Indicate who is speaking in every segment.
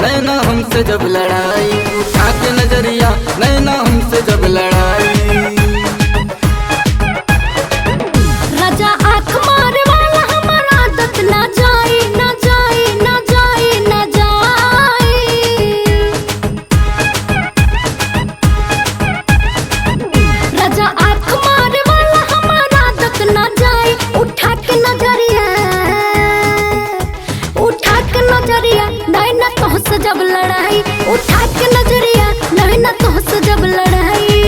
Speaker 1: नैना हमसे जब लड़ाई, उठा के नजरिया नैना हमसे जब लड़ाई।
Speaker 2: राजा आँख मारे वाला हमारा आदत ना जाई ना जाई ना जाई ना जाई। राजा आँख मारे वाला हमारा आदत ना जाई, उठा के नजरिया नैना तोहसे जब लड़ाई, उठा के नजरिया नैना तोहसे जब लड़ाई।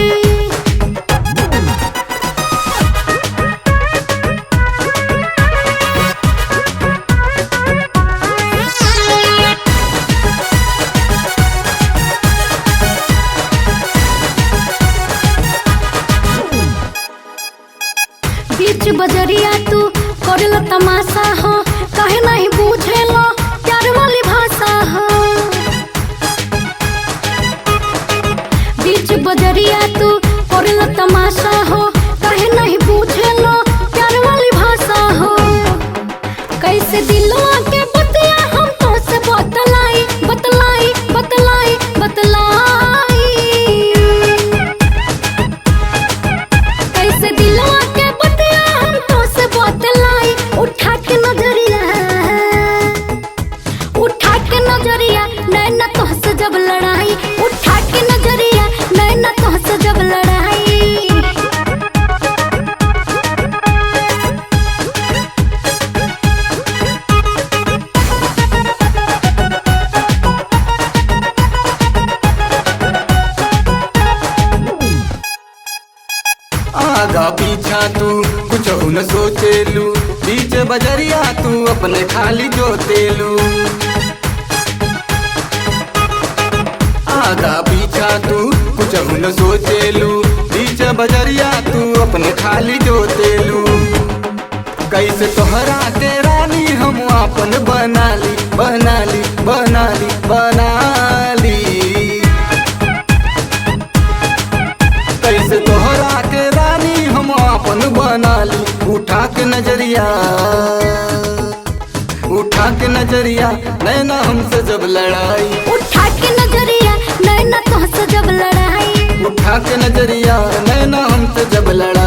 Speaker 2: बीच बजरिया तू करलो तमाशा हो, काहे नहीं बूझेलो प्यार वाली भाषा हो। बीच बजरिया तू करलो तमाशा हो, काहे नहीं बूझेलो प्यार वाली भाषा हो। कैसे दिलवा के बतिया हम तो से बतलाई बतलाई बतलाई बतलाई। कैसे दिलवा के बतिया हम तो से बतलाई, उठा के नजरिया नैना तोहसे जब लड़ाई, उठा के नजरिया नैना तोहसे जब लड़ाई।
Speaker 1: आगा पीछा तू कुछ न सोचेलू, बीच बजरिया तू अपने खाली जोतेलू। आगा पीछा तू कुछ न सोचेलू, बीच बजरिया तू अपने खाली जोतेलू। कैसे तोहरा के रानी हम अपन बनाली बनाली बनाली बनाली। कैसे तोहरा के रानी हम अपन बनाली, उठा के नजरिया नैना हमसे जब लड़ाई,
Speaker 2: उठा के नजरिया नैना तोहसे जब लड़ाई।
Speaker 1: उठा के नजरिया नैना हमसे जब लड़ाई।